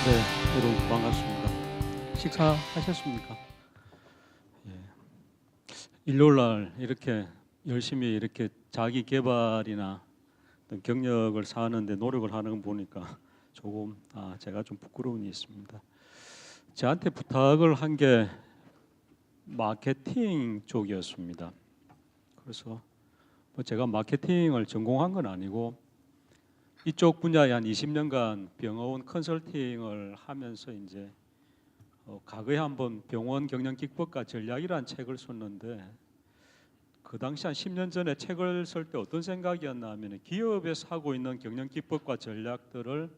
네, 여러분 반갑습니다. 식사하셨습니까? 예. 일요일 날 이렇게 열심히 이렇게 자기 개발이나 어떤 경력을 쌓는데 노력을 하는 거 보니까 조금 제가 좀 부끄러움이 있습니다. 저한테 부탁을 한 게 마케팅 쪽이었습니다. 그래서 뭐 제가 마케팅을 전공한 건 아니고 이쪽 분야에 한 20년간 병원 컨설팅을 하면서 이제 과거에 한번 병원 경영 기법과 전략이라는 책을 썼는데 그 당시 한 10년 전에 책을 쓸 때 어떤 생각이었나 하면 기업에서 하고 있는 경영 기법과 전략들을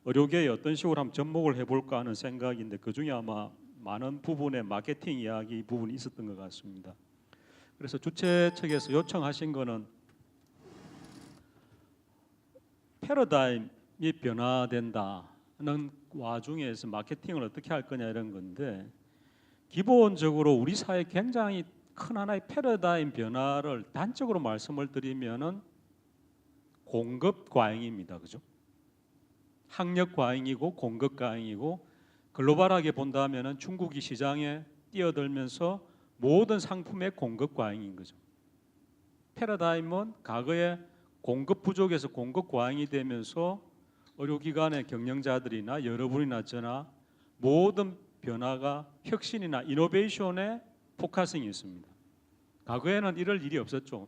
의료계에 어떤 식으로 한번 접목을 해볼까 하는 생각인데 그 중에 아마 많은 부분의 마케팅 이야기 부분이 있었던 것 같습니다. 그래서 주최 측에서 요청하신 거는 패러다임이 변화된다는 와중에서 마케팅을 어떻게 할 거냐 이런 건데 기본적으로 우리 사회 굉장히 큰 하나의 패러다임 변화를 단적으로 말씀을 드리면은 공급 과잉입니다. 그죠? 학력 과잉이고 공급 과잉이고 글로벌하게 본다면은 중국이 시장에 뛰어들면서 모든 상품의 공급 과잉인 거죠. 패러다임은 과거에 공급 부족에서 공급 과잉이 되면서 의료기관의 경영자들이나 여러분이나 저나 모든 변화가 혁신이나 이노베이션에 포커싱이 있습니다. 과거에는 이럴 일이 없었죠.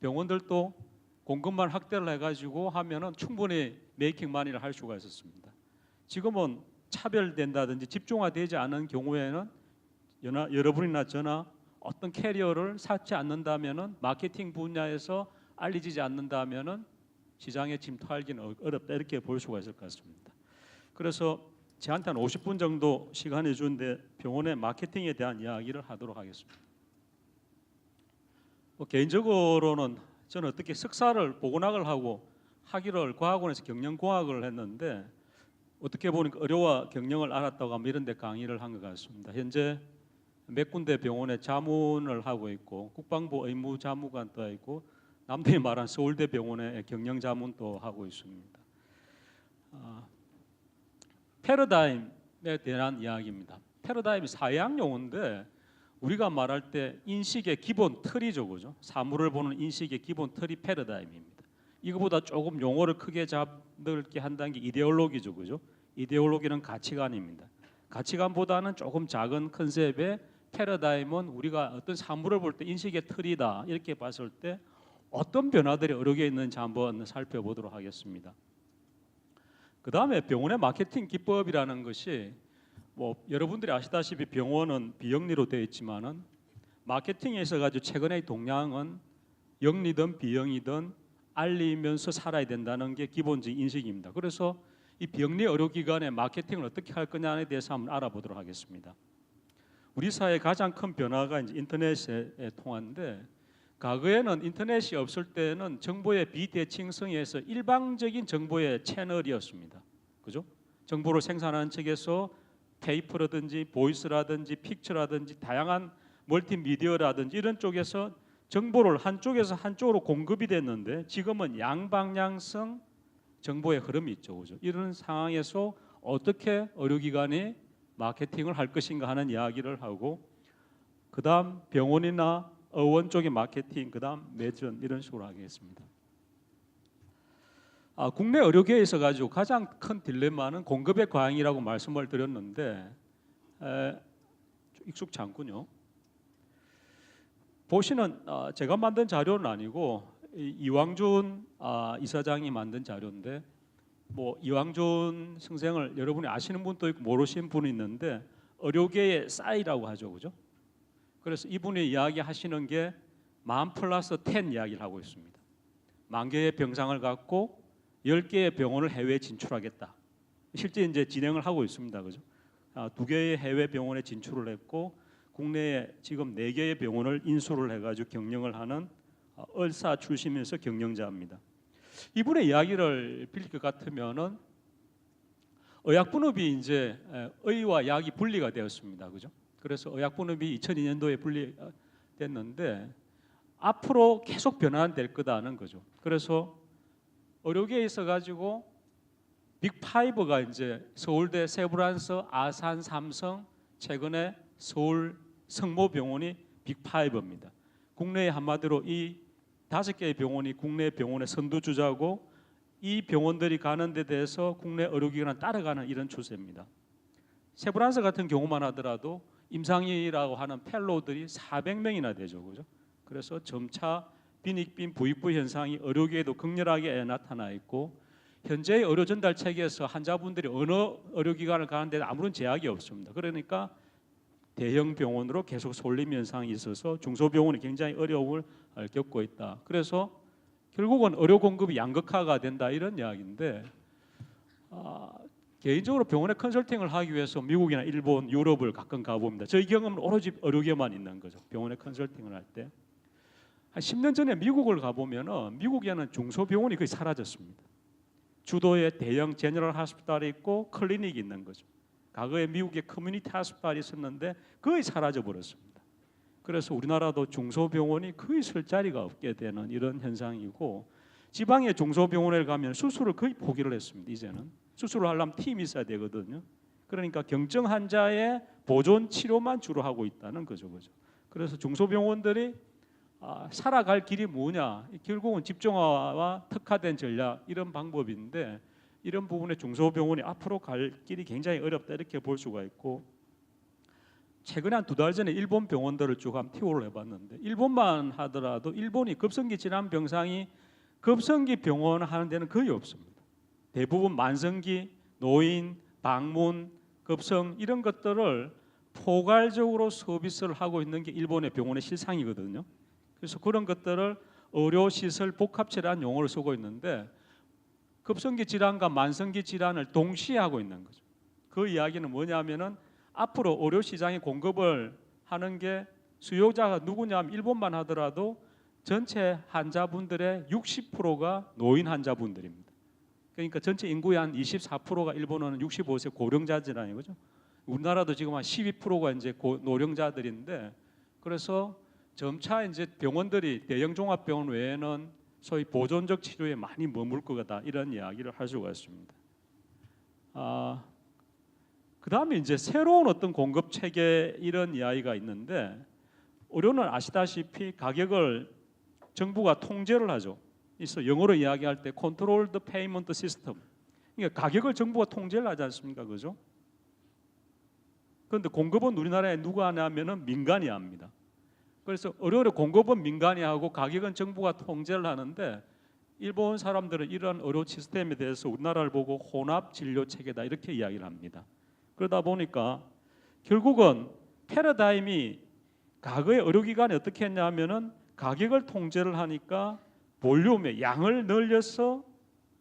병원들도 공급만 확대를 해가지고 하면은 충분히 메이킹 마니를 할 수가 있었습니다. 지금은 차별된다든지 집중화되지 않은 경우에는 여러분이나 저나 어떤 캐리어를 쌓지 않는다면은 마케팅 분야에서 알려지지 않는다면은 시장에 침투하기는 어렵다 이렇게 볼 수가 있을 것 같습니다. 그래서 저한테 한 50분 정도 시간을 주는데 병원의 마케팅에 대한 이야기를 하도록 하겠습니다. 개인적으로는 저는 어떻게 석사를 보건학을 하고 학위를 과학원에서 경영공학을 했는데 어떻게 보니까 의료와 경영을 알았다고 하면 이런 데 강의를 한 것 같습니다. 현재 몇 군데 병원에 자문을 하고 있고 국방부 의무자무관도 있고 남들이 말한 서울대 병원의 경영자문도 하고 있습니다. 패러다임에 대한 이야기입니다. 패러다임이 사회학 용어인데 우리가 말할 때 인식의 기본 틀이죠, 그죠? 사물을 보는 인식의 기본 틀이 패러다임입니다. 이거보다 조금 용어를 크게 잡게 한다는 게 이데올로기죠, 그죠? 이데올로기는 가치관입니다. 가치관보다는 조금 작은 컨셉의 패러다임은 우리가 어떤 사물을 볼 때 인식의 틀이다 이렇게 봤을 때 어떤 변화들이 의료계에 있는지 한번 살펴보도록 하겠습니다. 그 다음에 병원의 마케팅 기법이라는 것이 뭐 여러분들이 아시다시피 병원은 비영리로 되어 있지만은 마케팅에 있어 가지고 최근의 동향은 영리든 비영리든 알리면서 살아야 된다는 게 기본적인 인식입니다. 그래서 이 비영리 의료기관의 마케팅을 어떻게 할 거냐에 대해서 한번 알아보도록 하겠습니다. 우리 사회의 가장 큰 변화가 이제 인터넷의 통화인데 과거에는 인터넷이 없을 때는 정보의 비대칭성에서 일방적인 정보의 채널이었습니다. 그죠? 정보를 생산하는 측에서 테이프라든지 보이스라든지 픽처라든지 다양한 멀티미디어라든지 이런 쪽에서 정보를 한쪽에서 한쪽으로 공급이 됐는데 지금은 양방향성 정보의 흐름이 있죠. 그죠? 이런 상황에서 어떻게 의료기관이 마케팅을 할 것인가 하는 이야기를 하고 그다음 병원이나 의원 쪽의 마케팅, 그다음 매전 이런 식으로 하겠습니다. 국내 의료계에 있어 가지고 가장 큰 딜레마는 공급의 과잉이라고 말씀을 드렸는데 익숙치 않군요. 보시는 제가 만든 자료는 아니고 이왕준 이사장이 만든 자료인데 뭐 이왕준 선생을 여러분이 아시는 분도 있고 모르시는 분이 있는데 의료계의 싸이라고 하죠, 그죠? 그래서 이분이 이야기하시는 게 만 플러스 10 이야기를 하고 있습니다. 10,000개의 병상을 갖고 10개의 병원을 해외에 진출하겠다. 실제 이제 진행을 하고 있습니다, 그죠? 2개의 해외 병원에 진출을 했고 국내에 지금 4개의 병원을 인수를 해가지고 경영을 하는 의사 출신에서 경영자입니다. 이분의 이야기를 빌릴 것 같으면은 의약분업이 이제 의와 약이 분리가 되었습니다, 그죠? 그래서 의약분업이 2002년도에 분리됐는데 앞으로 계속 변화될 거다는 거죠. 그래서 의료계에 있어 가지고 빅5가 이제 서울대, 세브란스, 아산, 삼성, 최근에 서울 성모병원이 빅5입니다. 국내에 한마디로 이 5개의 병원이 국내 병원의 선두주자고 이 병원들이 가는 데 대해서 국내 의료기관은 따라가는 이런 추세입니다. 세브란스 같은 경우만 하더라도 임상이라고 하는 펠로우들이 400명이나 되죠. 그죠? 그래서 점차 빈익빈 부익부 현상이 의료계에도 극렬하게 나타나 있고 현재의 의료 전달 체계에서 환자분들이 어느 의료기관을 가는 데 아무런 제약이 없습니다. 그러니까 대형 병원으로 계속 쏠림 현상이 있어서 중소병원이 굉장히 어려움을 겪고 있다. 그래서 결국은 의료 공급이 양극화가 된다 이런 이야기인데 개인적으로 병원에 컨설팅을 하기 위해서 미국이나 일본, 유럽을 가끔 가봅니다. 저희 경험은 오로지 의료계만 있는 거죠. 병원에 컨설팅을 할 때. 한 10년 전에 미국을 가보면은 미국에는 중소병원이 거의 사라졌습니다. 주도에 대형 제너럴 하스피탈이 있고 클리닉이 있는 거죠. 과거에 미국에 커뮤니티 하스피탈이 있었는데 거의 사라져 버렸습니다. 그래서 우리나라도 중소병원이 거의 쓸 자리가 없게 되는 이런 현상이고 지방의 중소병원에 가면 수술을 거의 포기를 했습니다. 이제는 수술을 하려면 팀이 있어야 되거든요. 그러니까 경증 환자의 보존 치료만 주로 하고 있다는 거죠. 그래서 중소병원들이 살아갈 길이 뭐냐? 결국은 집중화와 특화된 전략 이런 방법인데 이런 부분에 중소병원이 앞으로 갈 길이 굉장히 어렵다 이렇게 볼 수가 있고 최근에 한 2달 전에 일본 병원들을 쭉 한번 투어를 해봤는데 일본만 하더라도 일본이 급성기 질환 병상이 급성기 병원 하는 데는 거의 없습니다. 대부분 만성기, 노인, 방문, 급성 이런 것들을 포괄적으로 서비스를 하고 있는 게 일본의 병원의 실상이거든요. 그래서 그런 것들을 의료시설 복합체라는 용어를 쓰고 있는데 급성기 질환과 만성기 질환을 동시에 하고 있는 거죠. 그 이야기는 뭐냐면은 앞으로 의료시장에 공급을 하는 게 수요자가 누구냐면 일본만 하더라도 전체 환자분들의 60%가 노인 환자분들입니다. 그러니까 전체 인구의 한 24%가 일본어는 65세 고령자 질환이죠. 우리나라도 지금 한 12%가 이제 노령자들인데 그래서 점차 이제 병원들이 대형 종합병원 외에는 소위 보존적 치료에 많이 머물 거다 이런 이야기를 할 수가 있습니다. 그 다음에 이제 새로운 어떤 공급 체계 이런 이야기가 있는데 의료는 아시다시피 가격을 정부가 통제를 하죠. 그래서 영어로 이야기할 때 Controlled Payment System. 그러니까 가격을 정부가 통제를 하지 않습니까, 그죠? 그런데 공급은 우리나라에 누가 하냐면은 민간이 합니다. 그래서 의료의 공급은 민간이 하고 가격은 정부가 통제를 하는데 일본 사람들은 이런 의료 시스템에 대해서 우리나라를 보고 혼합 진료 체계다 이렇게 이야기를 합니다. 그러다 보니까 결국은 패러다임이 과거의 의료기관이 어떻게 했냐면은 가격을 통제를 하니까 볼륨의 양을 늘려서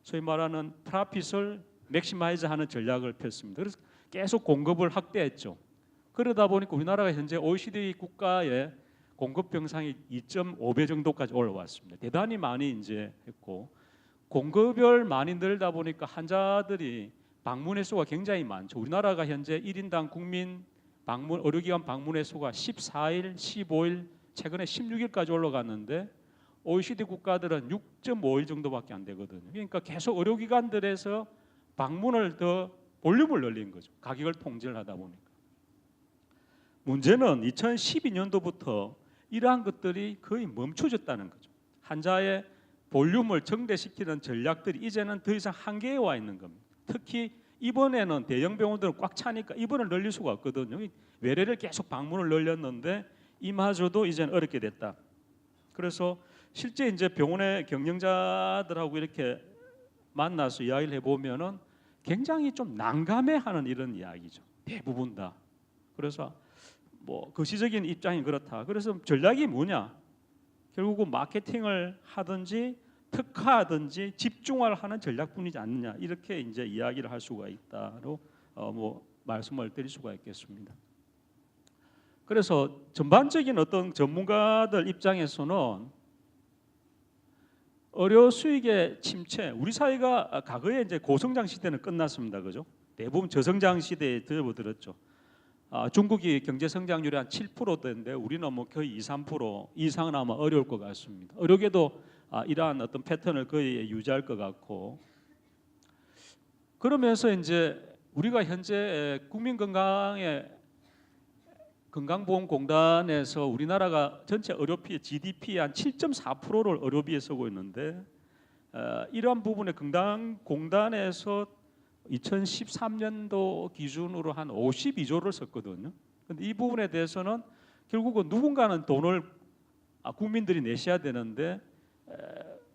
소위 말하는 프라핏을 맥시마이즈하는 전략을 폈습니다. 그래서 계속 공급을 확대했죠. 그러다 보니까 우리나라가 현재 OECD 국가의 공급 병상이 2.5배 정도까지 올라왔습니다. 대단히 많이 이제 했고 공급을 많이 늘다 보니까 환자들이 방문 횟수가 굉장히 많죠. 우리나라가 현재 1인당 국민 방문 의료기관 방문 횟수가 14일, 15일, 최근에 16일까지 올라갔는데 OECD 국가들은 6.5일 정도밖에 안 되거든요. 그러니까 계속 의료기관들에서 방문을 더 볼륨을 늘린 거죠. 가격을 통제를 하다 보니까. 문제는 2012년도부터 이러한 것들이 거의 멈춰졌다는 거죠. 환자의 볼륨을 증대시키는 전략들이 이제는 더 이상 한계에 와 있는 겁니다. 특히 입원에는 대형 병원들은 꽉 차니까 입원을 늘릴 수가 없거든요. 외래를 계속 방문을 늘렸는데 이마저도 이제는 어렵게 됐다. 그래서 실제 이제 병원의 경영자들하고 이렇게 만나서 이야기를 해보면은 굉장히 좀 난감해하는 이런 이야기죠. 대부분 다. 그래서 뭐 거시적인 입장이 그렇다. 그래서 전략이 뭐냐? 결국은 마케팅을 하든지 특화하든지 집중화를 하는 전략뿐이지 않느냐 이렇게 이제 이야기를 할 수가 있다로 뭐 말씀을 드릴 수가 있겠습니다. 그래서 전반적인 어떤 전문가들 입장에서는 의료 수익의 침체, 우리 사회가 과거에 이제 고성장 시대는 끝났습니다, 그죠? 대부분 저성장 시대에 접어들었죠. 중국이 경제 성장률이 한 7%대인데 우리는 뭐 거의 2, 3% 이상은 아마 어려울 것 같습니다. 의료계도 이러한 어떤 패턴을 거의 유지할 것 같고 그러면서 이제 우리가 현재 건강보험공단에서 우리나라가 전체 의료비 GDP의 한 7.4%를 의료비에 쓰고 있는데 이러한 부분에 건강공단에서 2013년도 기준으로 한 52조를 썼거든요. 근데 이 부분에 대해서는 결국은 누군가는 돈을 국민들이 내셔야 되는데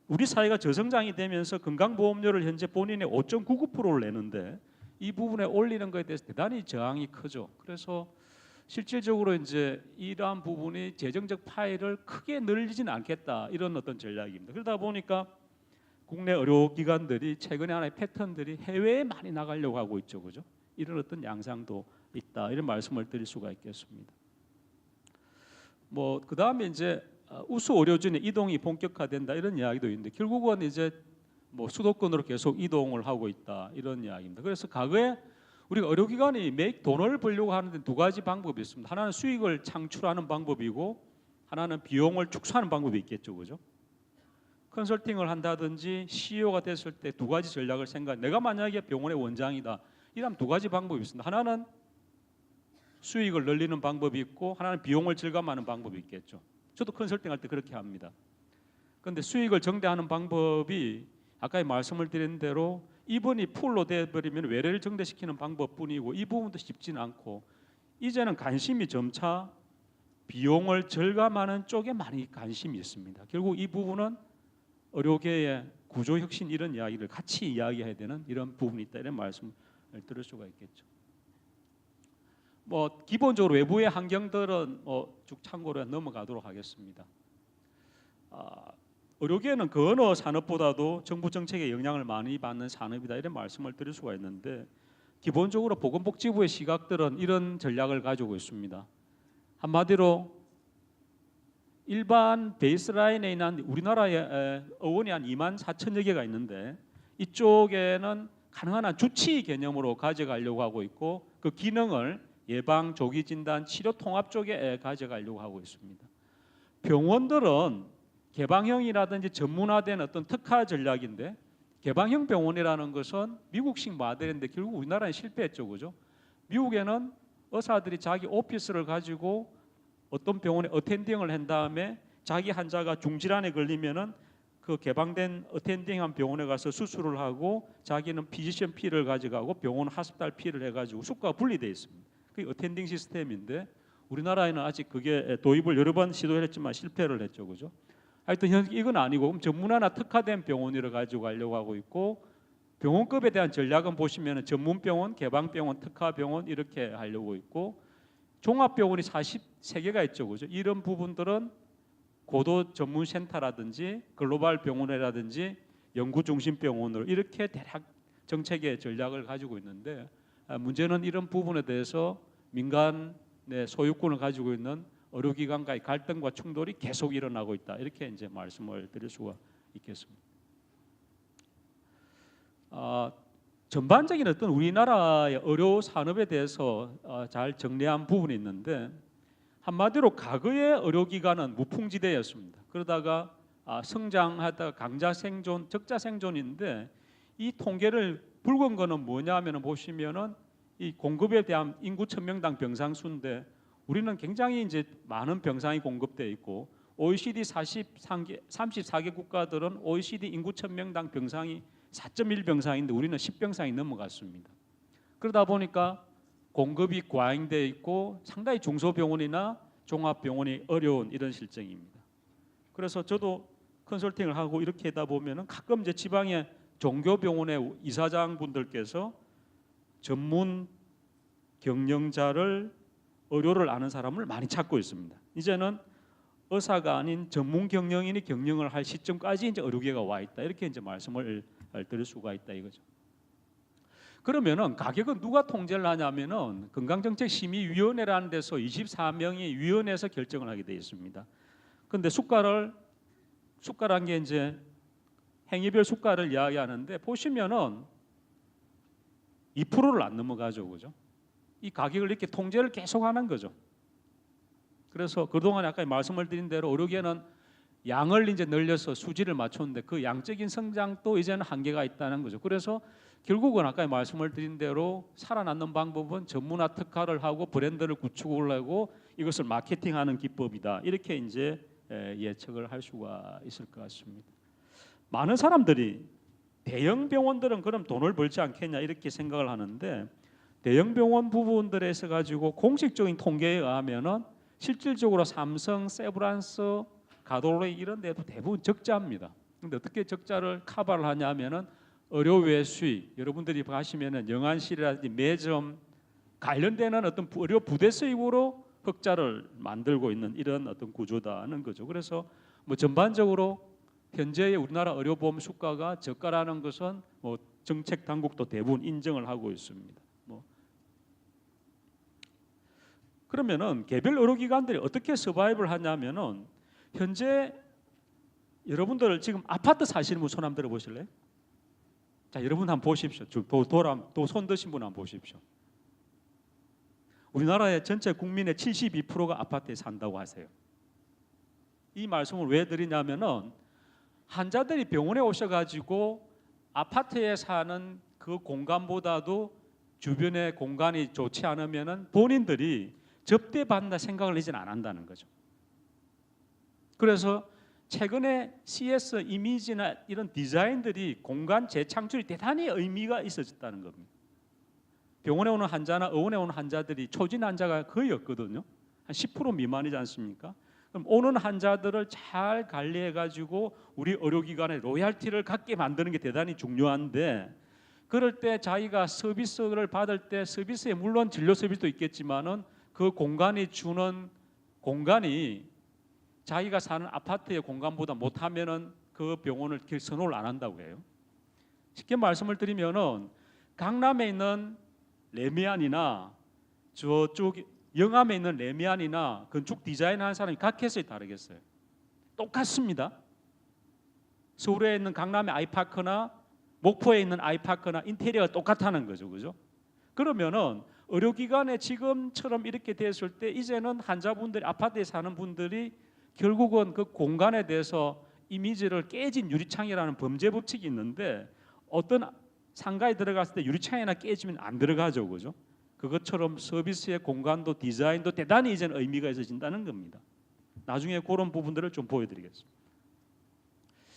우리 사회가 저성장이 되면서 건강보험료를 현재 본인의 5.99%를 내는데 이 부분에 올리는 것에 대해서 대단히 저항이 크죠. 그래서 실질적으로 이제 이러한 부분이 재정적 파일을 크게 늘리지는 않겠다 이런 어떤 전략입니다. 그러다 보니까 국내 의료기관들이 최근에 하나의 패턴들이 해외에 많이 나가려고 하고 있죠, 그죠? 이런 어떤 양상도 있다 이런 말씀을 드릴 수가 있겠습니다. 뭐 그 다음에 이제 우수 의료진의 이동이 본격화된다 이런 이야기도 있는데 결국은 이제 뭐 수도권으로 계속 이동을 하고 있다 이런 이야기입니다. 그래서 과거에 우리가 의료기관이 매일 돈을 벌려고 하는데 두 가지 방법이 있습니다. 하나는 수익을 창출하는 방법이고 하나는 비용을 축소하는 방법이 있겠죠, 그죠? 컨설팅을 한다든지 CEO가 됐을 때 두 가지 전략을 내가 만약에 병원의 원장이다 이러면 두 가지 방법이 있습니다. 하나는 수익을 늘리는 방법이 있고 하나는 비용을 절감하는 방법이 있겠죠. 저도 컨설팅할 때 그렇게 합니다. 그런데 수익을 정대하는 방법이 아까 말씀을 드린 대로 입원이 풀로 돼버리면 외래를 정대시키는 방법뿐이고 이 부분도 쉽지는 않고 이제는 관심이 점차 비용을 절감하는 쪽에 많이 관심이 있습니다. 결국 이 부분은 의료계의 구조혁신 이런 이야기를 같이 이야기해야 되는 이런 부분이 있다 이런 말씀을 들을 수가 있겠죠. 뭐 기본적으로 외부의 환경들은 쭉 참고로 넘어가도록 하겠습니다. 의료계는 그 어느 산업보다도 정부 정책에 영향을 많이 받는 산업이다 이런 말씀을 드릴 수가 있는데 기본적으로 보건복지부의 시각들은 이런 전략을 가지고 있습니다. 한마디로 일반 베이스라인에 있는 우리나라에 의원이 한 2만 4천여 개가 있는데 이쪽에는 가능한 한 주치 개념으로 가져가려고 하고 있고 그 기능을 예방, 조기 진단, 치료 통합 쪽에 가져가려고 하고 있습니다. 병원들은 개방형이라든지 전문화된 어떤 특화 전략인데 개방형 병원이라는 것은 미국식 모델인데 결국 우리나라에 실패했죠, 그죠? 미국에는 의사들이 자기 오피스를 가지고 어떤 병원에 어텐딩을 한 다음에 자기 환자가 중질환에 걸리면은 그 개방된 어텐딩한 병원에 가서 수술을 하고 자기는 피지션 피를 가져가고 병원 하스피탈 피를 해가지고 수가가 분리되어 있습니다. 그게 어텐딩 시스템인데 우리나라에는 아직 그게 도입을 여러 번 시도했지만 실패를 했죠, 그죠? 하여튼 이건 아니고 그럼 전문화나 특화된 병원을 가지고 가려고 하고 있고 병원급에 대한 전략은 보시면 전문병원, 개방병원, 특화병원 이렇게 하려고 있고 종합병원이 43개가 있죠, 그죠? 이런 부분들은 고도 전문센터라든지 글로벌 병원이라든지 연구중심병원으로 이렇게 대략 정책의 전략을 가지고 있는데 문제는 이런 부분에 대해서 민간의 소유권을 가지고 있는 의료기관과의 갈등과 충돌이 계속 일어나고 있다 이렇게 이제 말씀을 드릴 수가 있겠습니다. 전반적인 어떤 우리나라의 의료 산업에 대해서 잘 정리한 부분이 있는데 한마디로 과거의 의료기관은 무풍지대였습니다. 그러다가 성장하다가 강자 생존, 적자 생존인데 이 통계를 붉은 거는 뭐냐면은 보시면은 이 공급에 대한 인구 1000명당 병상 수인데 우리는 굉장히 이제 많은 병상이 공급되어 있고 OECD 34개 국가들은 OECD 인구 1000명당 병상이 4.1병상인데 우리는 10병상이 넘어갔습니다. 그러다 보니까 공급이 과잉되어 있고 상당히 중소병원이나 종합병원이 어려운 이런 실정입니다. 그래서 저도 컨설팅을 하고 이렇게 하다 보면은 가끔 이제 지방의 종교병원의 이사장분들께서 전문 경영자를 의료를 아는 사람을 많이 찾고 있습니다. 이제는 의사가 아닌 전문 경영인이 경영을 할 시점까지 이제 의료계가 와 있다 이렇게 이제 말씀을 드릴 수가 있다 이거죠. 그러면은 가격은 누가 통제를 하냐면은 건강정책심의위원회라는 데서 24명이 위원회에서 결정을 하게 되어 있습니다. 그런데 숫가란 게 이제 행위별 숫가를 이야기하는데 보시면은 2%를 안 넘어가죠, 그죠? 이 가격을 이렇게 통제를 계속하는 거죠. 그래서 그동안 아까 말씀을 드린 대로 의료계는 양을 이제 늘려서 수지를 맞췄는데 그 양적인 성장도 이제는 한계가 있다는 거죠. 그래서 결국은 아까 말씀을 드린 대로 살아남는 방법은 전문화 특화를 하고 브랜드를 구축을 하고 이것을 마케팅하는 기법이다. 이렇게 이제 예측을 할 수가 있을 것 같습니다. 많은 사람들이 대형 병원들은 그럼 돈을 벌지 않겠냐 이렇게 생각을 하는데 대형 병원 부분들에서 가지고 공식적인 통계에 의하면은 실질적으로 삼성, 세브란스, 가톨릭 이런 데도 대부분 적자입니다. 근데 어떻게 적자를 커버를 하냐면은 의료 외수익, 여러분들이 가시면은 영안실이라든지 매점 관련되는 어떤 의료 부대 수익으로 흑자를 만들고 있는 이런 어떤 구조다는 거죠. 그래서 뭐 전반적으로 현재의 우리나라 의료보험 수가가 저가라는 것은 뭐 정책 당국도 대부분 인정을 하고 있습니다. 그러면은 개별 의료기관들이 어떻게 서바이브를 하냐면은 현재 여러분들 지금 아파트 사시는 분 손 한번 들어보실래요? 자, 여러분 한번 보십시오. 또 손 드신 분 한번 보십시오. 우리나라의 전체 국민의 72%가 아파트에 산다고 하세요. 이 말씀을 왜 드리냐면은 환자들이 병원에 오셔가지고 아파트에 사는 그 공간보다도 주변의 공간이 좋지 않으면은 본인들이 접대받는다 생각을 이제는 안 한다는 거죠. 그래서 최근에 CS 이미지나 이런 디자인들이 공간 재창출이 대단히 의미가 있어졌다는 겁니다. 병원에 오는 환자나 의원에 오는 환자들이 초진 환자가 거의 없거든요. 한 10% 미만이지 않습니까? 그럼 오는 환자들을 잘 관리해가지고 우리 의료기관의 로얄티를 갖게 만드는 게 대단히 중요한데 그럴 때 자기가 서비스를 받을 때 서비스에 물론 진료 서비스도 있겠지만은 그 공간이 주는 공간이 자기가 사는 아파트의 공간보다 못하면은 그 병원을 선호를 안 한다고 해요. 쉽게 말씀을 드리면은 강남에 있는 레미안이나 저쪽 영암에 있는 레미안이나 건축 디자인하는 사람이 각해서 다르겠어요. 똑같습니다. 서울에 있는 강남의 아이파크나 목포에 있는 아이파크나 인테리어가 똑같다는 거죠, 그죠? 그러면은 의료기관에 지금처럼 이렇게 됐을 때 이제는 환자분들이 아파트에 사는 분들이 결국은 그 공간에 대해서 이미지를 깨진 유리창이라는 범죄 법칙이 있는데 어떤 상가에 들어갔을 때 유리창이나 깨지면 안 들어가죠, 그죠? 그것처럼 서비스의 공간도 디자인도 대단히 이제는 의미가 있어진다는 겁니다. 나중에 그런 부분들을 좀 보여드리겠습니다.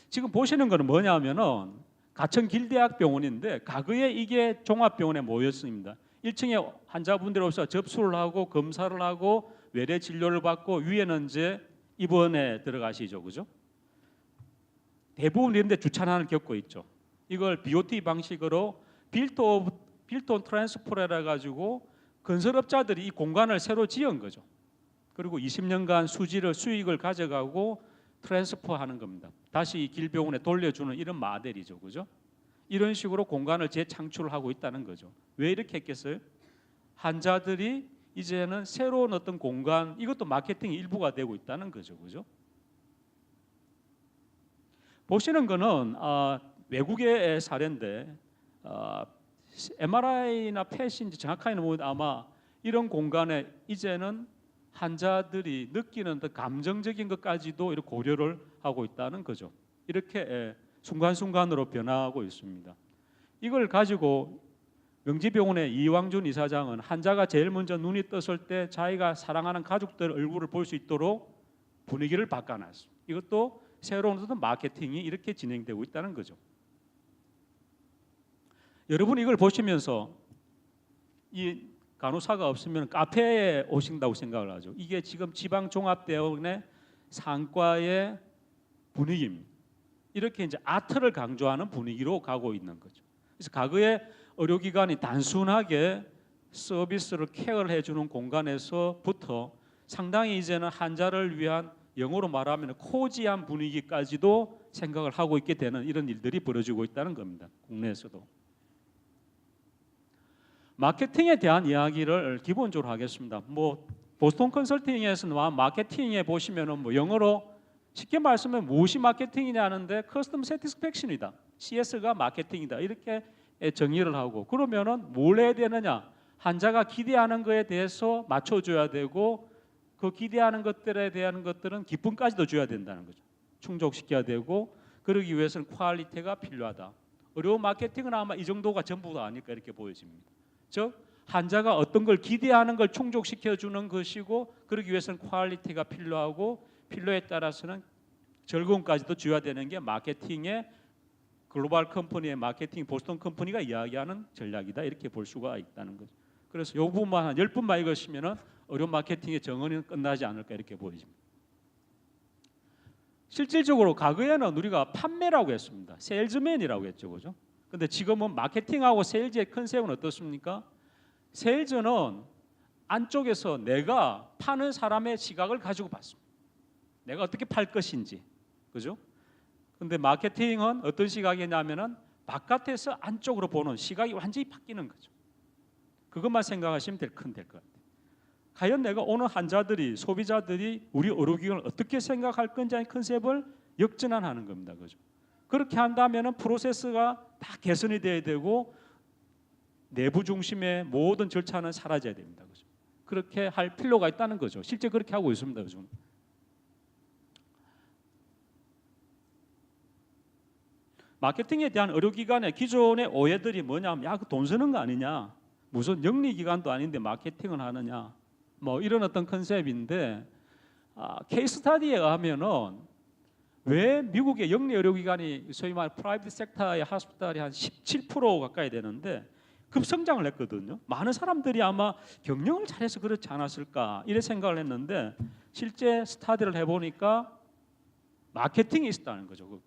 지금 보시는 거는 뭐냐면은 가천 길대학병원인데 과거에 이게 종합병원에 모였습니다. 1층에 환자분들이 오셔서 접수를 하고 검사를 하고 외래 진료를 받고 위에는 이제 입원에 들어가시죠, 그죠? 대부분 이런 데 주차난을 겪고 있죠. 이걸 BOT 방식으로 빌트온 트랜스포레라 가지고 건설업자들이 이 공간을 새로 지은 거죠. 그리고 20년간 수익을 가져가고 트랜스퍼하는 겁니다. 다시 길병원에 돌려주는 이런 모델이죠, 그죠? 이런 식으로 공간을 재창출하고 있다는 거죠. 왜 이렇게 했겠어요? 환자들이 이제는 새로운 어떤 공간, 이것도 마케팅의 일부가 되고 있다는 거죠, 그죠? 보시는 거는 외국의 사례인데 MRI나 펫인지 정확하게는 모르겠는데 아마 이런 공간에 이제는 환자들이 느끼는 더 감정적인 것까지도 이렇게 고려를 하고 있다는 거죠. 이렇게 순간순간으로 변화하고 있습니다. 이걸 가지고 명지병원의 이왕준 이사장은 환자가 제일 먼저 눈이 떴을 때 자기가 사랑하는 가족들 얼굴을 볼 수 있도록 분위기를 바꿔놨습니다. 이것도 새로운 어떤 마케팅이 이렇게 진행되고 있다는 거죠. 여러분 이걸 보시면서 이 간호사가 없으면 카페에 오신다고 생각을 하죠. 이게 지금 지방종합대원의 상과의 분위기입니다. 이렇게 이제 아트를 강조하는 분위기로 가고 있는 거죠. 그래서 과거에 의료기관이 단순하게 서비스를 케어를 해주는 공간에서부터 상당히 이제는 환자를 위한 영어로 말하면 코지한 분위기까지도 생각을 하고 있게 되는 이런 일들이 벌어지고 있다는 겁니다. 국내에서도. 마케팅에 대한 이야기를 기본적으로 하겠습니다. 뭐 보스턴 컨설팅에서 마케팅에 보시면은 뭐 영어로 쉽게 말씀하면 무엇이 마케팅이냐 하는데 커스텀 세티스팩션이다. CS가 마케팅이다. 이렇게 정의를 하고 그러면은 뭘 해야 되느냐? 환자가 기대하는 거에 대해서 맞춰줘야 되고 그 기대하는 것들에 대한 것들은 기쁨까지도 줘야 된다는 거죠. 충족시켜야 되고 그러기 위해서는 퀄리티가 필요하다. 의료 마케팅은 아마 이 정도가 전부가 아닐까 이렇게 보여집니다. 즉 환자가 어떤 걸 기대하는 걸 충족시켜 주는 것이고, 그러기 위해서는 퀄리티가 필요하고, 필요에 따라서는 즐거움까지도 줘야 되는 게 마케팅의 글로벌 컴퍼니의 마케팅 보스턴 컴퍼니가 이야기하는 전략이다 이렇게 볼 수가 있다는 거죠. 그래서 이 부분만 한 10분만 읽으시면은 의료 마케팅의 정의는 끝나지 않을까 이렇게 보여집니다. 실질적으로 과거에는 우리가 판매라고 했습니다. 세일즈맨이라고 했죠, 그죠? 근데 지금은 마케팅하고 세일즈의 컨셉은 어떻습니까? 세일즈는 안쪽에서 내가 파는 사람의 시각을 가지고 봤습니다. 내가 어떻게 팔 것인지, 그죠? 근데 마케팅은 어떤 시각이냐면은 바깥에서 안쪽으로 보는 시각이 완전히 바뀌는 거죠. 그것만 생각하시면 될 것 같아요. 과연 내가 오늘 환자들이, 소비자들이 우리 의료기관을 어떻게 생각할 건지 하는 컨셉을 역전하는 겁니다, 그죠? 그렇게 한다면은 프로세스가 다 개선이 돼야 되고 내부 중심의 모든 절차는 사라져야 됩니다, 그죠? 그렇게 할 필요가 있다는 거죠. 실제 그렇게 하고 있습니다, 요즘. 마케팅에 대한 의료기관의 기존의 오해들이 뭐냐면, 야, 그 돈 쓰는 거 아니냐, 무슨 영리기관도 아닌데 마케팅을 하느냐, 뭐 이런 어떤 컨셉인데, 케이스 스터디에 의하면은 왜 미국의 영리 의료기관이 소위 말 프라이빗 섹터의 하스피탈이 한 17% 가까이 되는데 급성장을 했거든요. 많은 사람들이 아마 경영을 잘해서 그렇지 않았을까 이래 생각을 했는데, 실제 스터디를 해보니까 마케팅이 있었다는 거죠.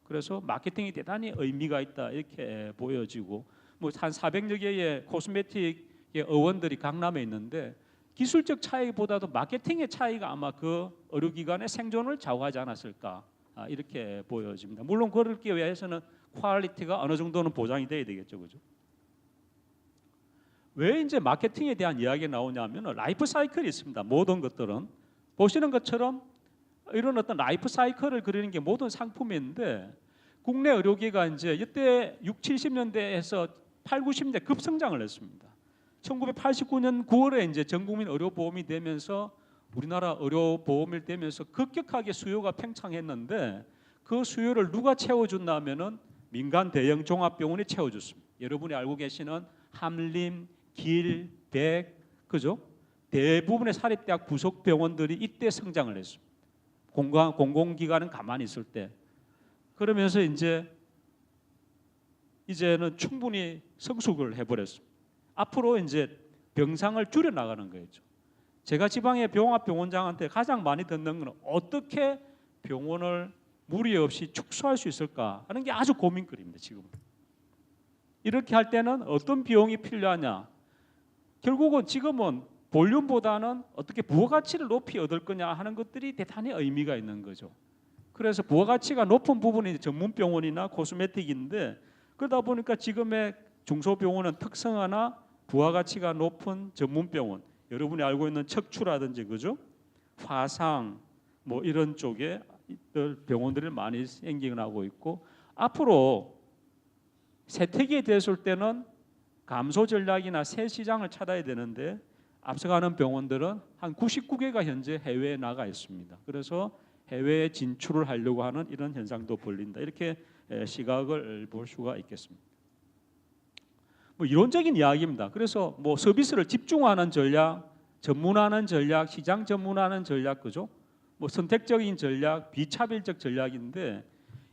그래서 마케팅이 대단히 의미가 있다 이렇게 보여지고, 뭐 한 400여 개의 코스메틱의 의원들이 강남에 있는데 기술적 차이보다도 마케팅의 차이가 아마 그 의료기관의 생존을 좌우하지 않았을까 이렇게 보여집니다. 물론 그렇기 위해서는 퀄리티가 어느 정도는 보장이 돼야 되겠죠, 그죠? 왜 이제 마케팅에 대한 이야기가 나오냐면 라이프 사이클이 있습니다. 모든 것들은 보시는 것처럼 이런 어떤 라이프 사이클을 그리는 게 모든 상품인데, 국내 의료기가 이제 이때 6, 70년대에서 8, 90년대 급성장을 했습니다. 1989년 9월에 이제 전국민 의료보험이 되면서 우리나라 의료보험이 되면서 급격하게 수요가 팽창했는데, 그 수요를 누가 채워준다면은 민간 대형 종합병원이 채워줬습니다. 여러분이 알고 계시는 한림, 길, 백, 그죠? 대부분의 사립대학 부속 병원들이 이때 성장을 했습니다. 공공기관은 가만히 있을 때. 그러면서 이제는 충분히 성숙을 해버렸습니다. 앞으로 이제 병상을 줄여 나가는 거였죠. 제가 지방의 병원장한테 가장 많이 듣는 건 어떻게 병원을 무리 없이 축소할 수 있을까 하는 게 아주 고민거리입니다, 지금. 이렇게 할 때는 어떤 비용이 필요하냐? 결국은 지금은 볼륨보다는 어떻게 부가가치를 높이 얻을 거냐 하는 것들이 대단히 의미가 있는 거죠. 그래서 부가가치가 높은 부분이 전문병원이나 코스메틱인데, 그러다 보니까 지금의 중소병원은 특성 하나 부가가치가 높은 전문병원, 여러분이 알고 있는 척추라든지, 그죠? 화상 뭐 이런 쪽에 병원들이 많이 생겨나고 있고, 앞으로 세태기에 됐을 때는 감소 전략이나 새 시장을 찾아야 되는데 앞서가는 병원들은 한 99개가 현재 해외에 나가 있습니다. 그래서 해외에 진출을 하려고 하는 이런 현상도 벌린다, 이렇게 시각을 볼 수가 있겠습니다. 뭐 이론적인 이야기입니다. 그래서 뭐 서비스를 집중화하는 전략, 전문화하는 전략, 시장 전문화하는 전략, 그죠? 뭐 선택적인 전략, 비차별적 전략인데,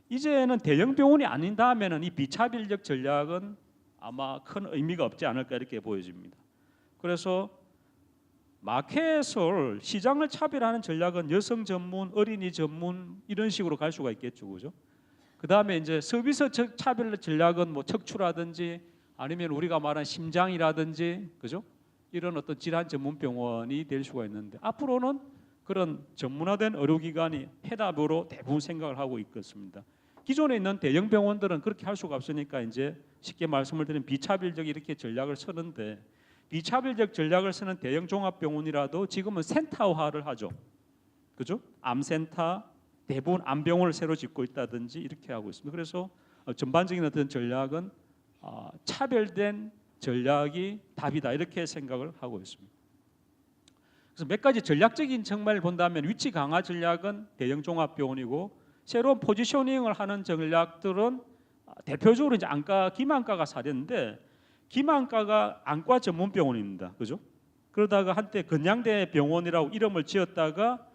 이제는 대형 병원이 아닌 다음에는 이 비차별적 전략은 아마 큰 의미가 없지 않을까 이렇게 보여집니다. 그래서 마켓을, 시장을 차별하는 전략은 여성 전문, 어린이 전문 이런 식으로 갈 수가 있겠죠, 그죠? 그 다음에 이제 서비스 차별 전략은 뭐 척추라든지 아니면 우리가 말한 심장이라든지, 그죠? 이런 어떤 질환 전문 병원이 될 수가 있는데, 앞으로는 그런 전문화된 의료기관이 해답으로 대부분 생각을 하고 있겠습니다. 기존에 있는 대형 병원들은 그렇게 할 수가 없으니까 이제 쉽게 말씀을 드리면 비차별적 이렇게 전략을 쓰는데, 비차별적 전략을 쓰는 대형 종합병원이라도 지금은 센터화를 하죠, 그죠? 암센터, 대부분 암병원을 새로 짓고 있다든지 이렇게 하고 있습니다. 그래서 전반적인 어떤 전략은 차별된 전략이 답이다 이렇게 생각을 하고 있습니다. 그래서 몇 가지 전략적인 측면을 본다면, 위치 강화 전략은 대형 종합병원이고, 새로운 포지셔닝을 하는 전략들은 대표적으로 이제 안과, 김안과가 사례인데 김안과가 안과 전문 병원입니다. 그죠? 그러다가 한때 건양대 병원이라고 이름을 지었다가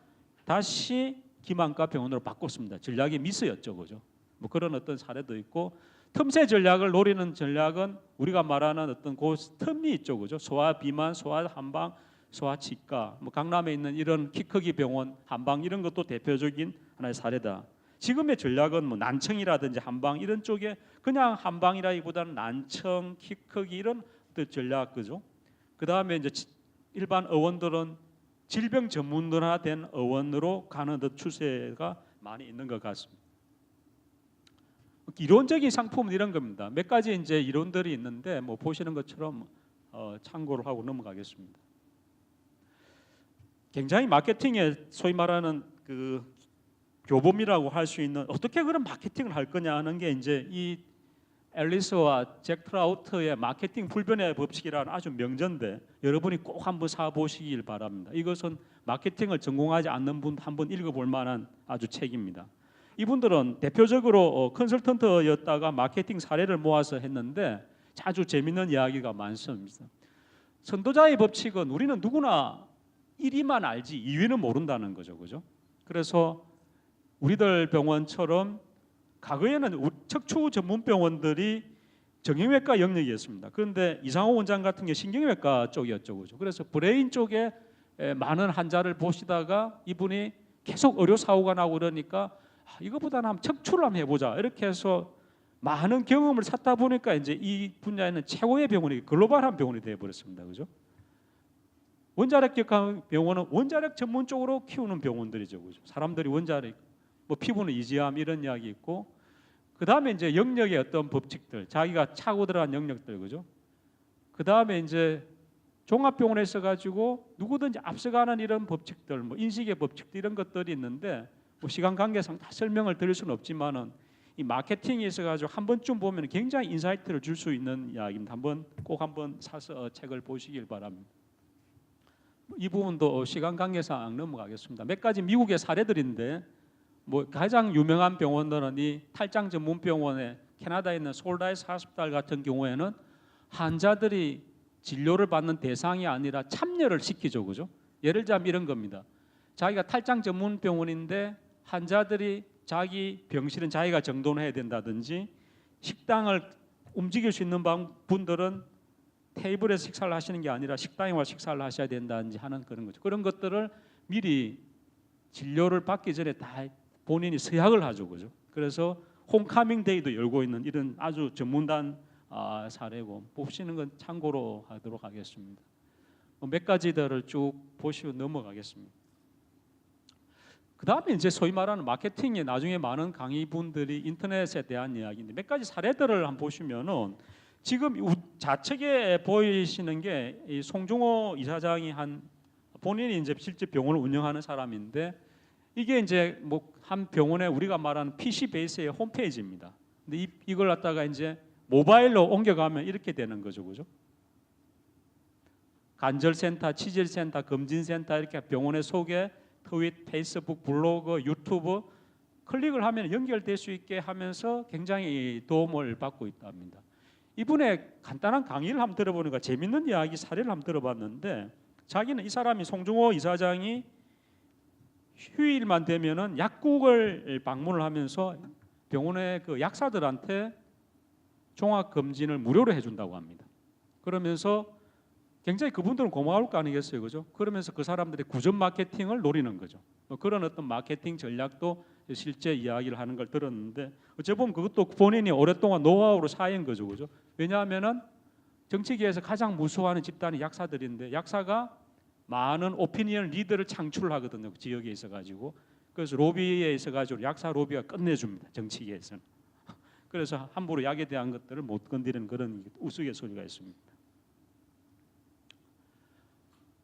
다시 김안과 병원으로 바꿨습니다. 전략이 미스였죠, 그죠? 뭐 그런 어떤 사례도 있고 틈새 전략을 노리는 전략은 우리가 말하는 어떤 그 틈이 있죠, 그죠? 소아 비만, 소아 한방, 소아 치과, 뭐 강남에 있는 이런 키 크기 병원 한방 이런 것도 대표적인 하나의 사례다. 지금의 전략은 뭐 난청이라든지 한방 이런 쪽에 그냥 한방이라기보다는 난청, 키 크기 이런 전략, 그죠? 그 다음에 이제 일반 의원들은 질병 전문화된 의원으로 가는 듯 추세가 많이 있는 것 같습니다. 이론적인 상품은 이런 겁니다. 몇 가지 이제 이론들이 있는데 뭐 보시는 것처럼 참고를 하고 넘어가겠습니다. 굉장히 마케팅에 소위 말하는 그 교범이라고 할 수 있는 어떻게 그런 마케팅을 할 거냐 하는 게 이제 이 앨리스와 잭 트라우트의 마케팅 불변의 법칙이라는 아주 명전인데 여러분이 꼭 한번 사보시길 바랍니다. 이것은 마케팅을 전공하지 않는 분 한번 읽어볼 만한 아주 책입니다. 이분들은 대표적으로 컨설턴트였다가 마케팅 사례를 모아서 했는데 아주 재밌는 이야기가 많습니다. 선도자의 법칙은 우리는 누구나 1위만 알지 2위는 모른다는 거죠, 그죠? 그래서 우리들 병원처럼 과거에는 척추 전문 병원들이 정형외과 영역이었습니다. 그런데 이상호 원장 같은 게 신경외과 쪽이었죠, 그죠? 그래서 브레인 쪽에 많은 환자를 보시다가 이분이 계속 의료 사고가 나고 그러니까 이거보다는 한번 척추를 한번 해보자 이렇게 해서 많은 경험을 찾다 보니까 이제 이 분야에는 최고의 병원이 글로벌한 병원이 되어버렸습니다, 그죠? 원자력 기억하는 병원은 원자력 전문 쪽으로 키우는 병원들이죠, 그죠? 사람들이 원자력, 뭐 피부는 이지함 이런 이야기 있고, 그 다음에 이제 영역의 어떤 법칙들, 자기가 차고 들어간 영역들, 그죠? 그 다음에 이제 종합병원에 있어가지고 누구든지 앞서가는 이런 법칙들, 뭐 인식의 법칙들 이런 것들이 있는데 뭐 시간 관계상 다 설명을 드릴 수는 없지만은 이 마케팅에 있어가지고 한 번쯤 보면 굉장히 인사이트를 줄 수 있는 이야기입니다. 꼭 한번 사서 책을 보시길 바랍니다. 이 부분도 시간 관계상 넘어가겠습니다. 몇 가지 미국의 사례들인데 뭐 가장 유명한 병원들은 이 탈장 전문 병원에 캐나다에 있는 솔다이스 하스피탈 같은 경우에는 환자들이 진료를 받는 대상이 아니라 참여를 시키죠, 그죠? 예를 들자면 이런 겁니다. 자기가 탈장 전문 병원인데 환자들이 자기 병실은 자기가 정돈해야 된다든지 식당을 움직일 수 있는 분들은 테이블에서 식사를 하시는 게 아니라 식당에 와서 식사를 하셔야 된다든지 하는 그런 거죠. 그런 것들을 미리 진료를 받기 전에 다 본인이 서약을 하죠, 그죠? 그래서 홈카밍 데이도 열고 있는 이런 아주 전문단 사례고 보시는 건 참고로 하도록 하겠습니다. 몇 가지들을 쭉 보시고 넘어가겠습니다. 그 다음에 이제 소위 말하는 마케팅에 나중에 많은 강의분들이 인터넷에 대한 이야기인데 몇 가지 사례들을 한번 보시면은 지금 좌측에 보이시는 게 이 송중호 이사장이 본인이 이제 실제 병원을 운영하는 사람인데 이게 이제 뭐 한 병원에 우리가 말하는 PC 베이스의 홈페이지입니다. 근데 이걸 갖다가 이제 모바일로 옮겨가면 이렇게 되는 거죠, 그죠? 간절센터, 치질센터, 검진센터 이렇게 병원의 소개, 트윗, 페이스북, 블로그, 유튜브 클릭을 하면 연결될 수 있게 하면서 굉장히 도움을 받고 있답니다. 이분의 간단한 강의를 한번 들어보니까 재밌는 이야기 사례를 한번 들어봤는데 자기는 이 사람이 송중호 이사장이 휴일만 되면은 약국을 방문을 하면서 병원의 그 약사들한테 종합 검진을 무료로 해준다고 합니다. 그러면서 굉장히 그분들은 고마울 거 아니겠어요, 그죠? 그러면서 그 사람들의 구전 마케팅을 노리는 거죠. 그런 어떤 마케팅 전략도 실제 이야기를 하는 걸 들었는데 어찌 보면 그것도 본인이 오랫동안 노하우로 쌓인 거죠, 그죠? 왜냐하면은 정치계에서 가장 무서워하는 집단이 약사들인데 약사가 많은 오피니언 리더를 창출하거든요, 지역에 있어가지고. 그래서 로비에 있어가지고 약사 로비가 끝내줍니다, 정치계에서는. 그래서 함부로 약에 대한 것들을 못 건드리는 그런 우스갯소리가 있습니다.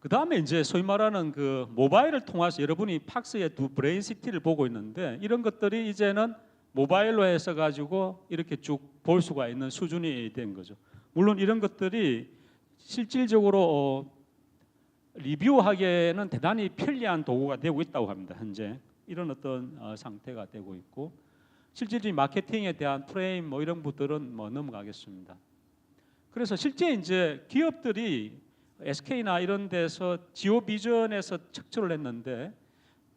그 다음에 이제 소위 말하는 그 모바일을 통해서 여러분이 팍스의 두 브레인시티를 보고 있는데 이런 것들이 이제는 모바일로 해서 가지고 이렇게 쭉 볼 수가 있는 수준이 된 거죠. 물론 이런 것들이 실질적으로 리뷰하기에는 대단히 편리한 도구가 되고 있다고 합니다. 현재 이런 어떤 상태가 되고 있고 실질적인 마케팅에 대한 프레임 뭐 이런 것들은 뭐 넘어가겠습니다. 그래서 실제 이제 기업들이 SK나 이런 데서 지오 비전에서 척출을 했는데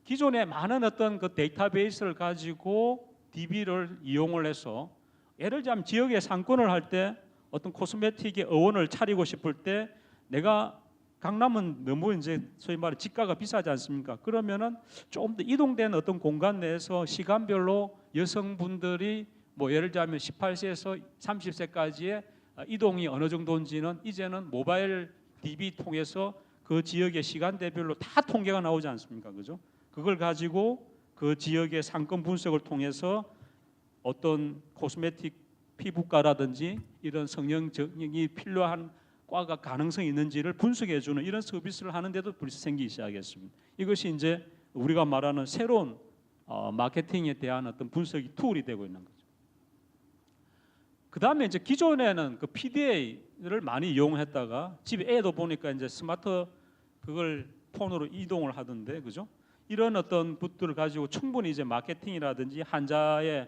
기존에 많은 어떤 그 데이터베이스를 가지고 DB를 이용을 해서 예를 들자면 지역의 상권을 할 때 어떤 코스메틱의 어원을 차리고 싶을 때 내가 강남은 너무 이제 소위 말해 집가가 비싸지 않습니까? 그러면은 좀 더 이동된 어떤 공간 내에서 시간별로 여성분들이 뭐 예를 들자면 18세에서 30세까지의 이동이 어느 정도인지는 이제는 모바일 DB 통해서 그 지역의 시간대별로 다 통계가 나오지 않습니까? 그죠? 그걸 가지고 그 지역의 상권 분석을 통해서 어떤 코스메틱 피부과라든지 이런 성형이 필요한 과가 가능성이 있는지를 분석해 주는 이런 서비스를 하는데도 벌써 생기기 시작했습니다. 이것이 이제 우리가 말하는 새로운 마케팅에 대한 어떤 분석이 툴이 되고 있는 거죠. 그 다음에 이제 기존에는 그 PDA를 많이 이용했다가 집에 애도 보니까 이제 스마트 그걸 폰으로 이동을 하던데, 그죠? 이런 어떤 붓들을 가지고 충분히 이제 마케팅이라든지 환자의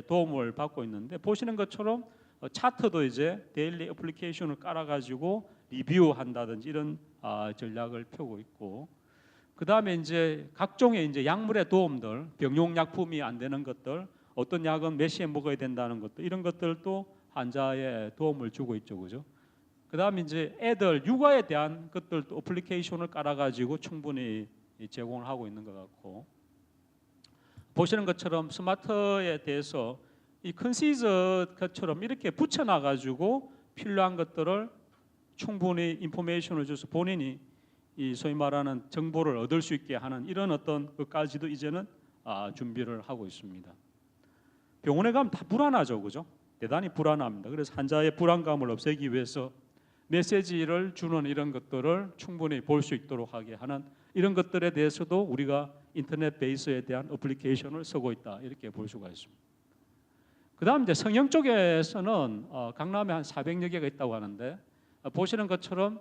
도움을 받고 있는데 보시는 것처럼 차트도 이제 데일리 애플리케이션을 깔아가지고 리뷰한다든지 이런 전략을 펴고 있고, 그 다음에 이제 각종의 이제 약물의 도움들, 병용 약품이 안 되는 것들, 어떤 약은 몇 시에 먹어야 된다는 것들 이런 것들도 환자에 도움을 주고 있죠, 그죠? 그 다음에 이제 애들 육아에 대한 것들도 애플리케이션을 깔아가지고 충분히 제공을 하고 있는 것 같고, 보시는 것처럼 스마트에 대해서 이 컨시저처럼 이렇게 붙여놔가지고 필요한 것들을 충분히 인포메이션을 줘서 본인이 이 소위 말하는 정보를 얻을 수 있게 하는 이런 어떤 것까지도 이제는 준비를 하고 있습니다. 병원에 가면 다 불안하죠, 그죠? 대단히 불안합니다. 그래서 환자의 불안감을 없애기 위해서 메시지를 주는 이런 것들을 충분히 볼 수 있도록 하게 하는 이런 것들에 대해서도 우리가 인터넷 베이스에 대한 어플리케이션을 쓰고 있다, 이렇게 볼 수가 있습니다. 그 다음 이제 성형 쪽에서는 강남에 한 400여 개가 있다고 하는데 보시는 것처럼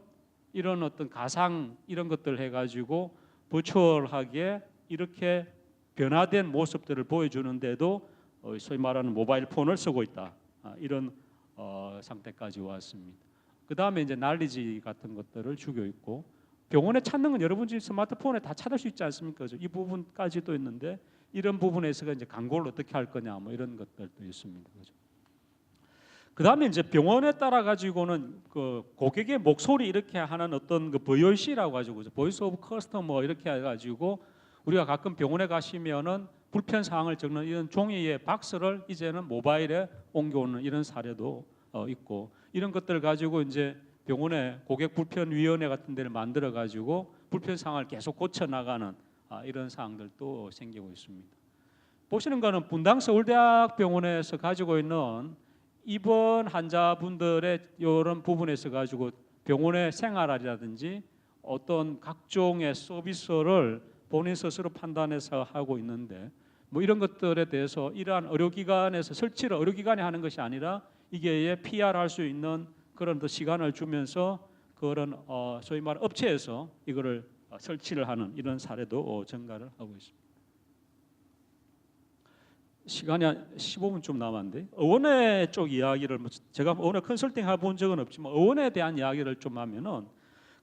이런 어떤 가상 이런 것들 해가지고 버추얼하게 이렇게 변화된 모습들을 보여주는데도 소위 말하는 모바일 폰을 쓰고 있다, 이런 상태까지 왔습니다. 그 다음에 이제 난리지 같은 것들을 주고 있고, 병원에 찾는 건 여러분들이 스마트폰에 다 찾을 수 있지 않습니까? 이 부분까지도 있는데 이런 부분에서 이제 광고를 어떻게 할 거냐 뭐 이런 것들도 있습니다. 그죠? 그 다음에 이제 병원에 따라 가지고는 그 고객의 목소리 이렇게 하는 어떤 그 VOC라고 가지고 보이스 오브 커스터머 이렇게 해가지고 우리가 가끔 병원에 가시면은 불편 사항을 적는 이런 종이의 박스를 이제는 모바일에 옮겨오는 이런 사례도 있고, 이런 것들을 가지고 이제 병원에 고객 불편 위원회 같은 데를 만들어 가지고 불편 사항을 계속 고쳐 나가는 이런 사항들도 생기고 있습니다. 보시는 거는 분당 서울대학병원에서 가지고 있는 입원 환자분들의 이런 부분에서 가지고 병원의 생활이라든지 어떤 각종의 서비스를 본인 스스로 판단해서 하고 있는데, 뭐 이런 것들에 대해서 이러한 의료기관에서 설치를 의료기관이 하는 것이 아니라 이게 PR 할 수 있는 그런 더 시간을 주면서 그런 소위 말 업체에서 이거를 설치를 하는 이런 사례도 증가를 하고 있습니다. 시간이 한 15분 좀 남았는데 의원회 쪽 이야기를 제가 의원회 컨설팅 해본 적은 없지만 의원에 대한 이야기를 좀 하면은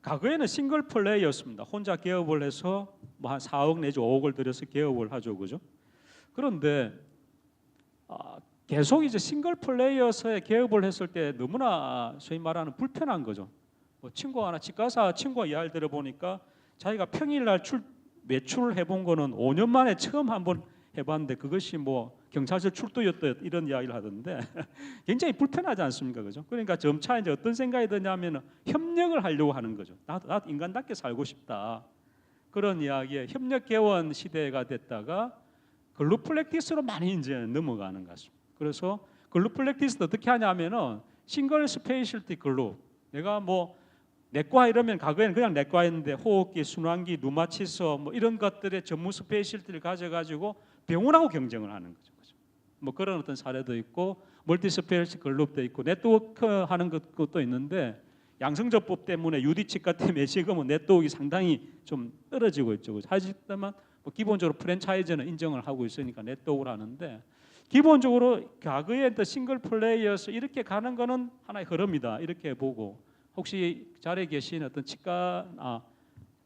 과거에는 싱글 플레이였습니다. 혼자 개업을 해서 뭐 한 4억 내지 5억을 들여서 개업을 하죠, 그죠? 그런데 계속 이제 싱글 플레이어서의 개업을 했을 때 너무나 소위 말하는 불편한 거죠. 뭐 친구 하나 집 가서 친구가 이야기를 들어보니까 자기가 평일날 매출을 해본 거는 5년 만에 처음 한번 해봤는데 그것이 뭐 경찰서 출두였다 이런 이야기를 하던데 굉장히 불편하지 않습니까, 그죠? 그러니까 점차 이제 어떤 생각이 드냐면 협력을 하려고 하는 거죠. 나도 인간답게 살고 싶다, 그런 이야기에 협력 개원 시대가 됐다가 글룹 프랙티스로 많이 이제 넘어가는 것 같습니다. 그래서 글룹 프랙티스도 어떻게 하냐면은 싱글 스페셜티 글룹, 내가 뭐 내과 이러면 과거에는 그냥 내과였는데 호흡기, 순환기, 누마치서 뭐 이런 것들의 전문 스페셜티를 가져가지고 병원하고 경쟁을 하는 거죠. 뭐 그런 어떤 사례도 있고 멀티 스페셜티 글룹도 있고 네트워크 하는 것도 있는데 양성조법 때문에 유디치과 때문에 지금은 네트워크가 상당히 좀 떨어지고 있죠. 하지만 뭐 기본적으로 프랜차이즈는 인정을 하고 있으니까 네트워크를 하는데 기본적으로 과거의 싱글 플레이어스 이렇게 가는 거는 하나의 흐름이다 이렇게 보고, 혹시 자리에 계신 어떤 치과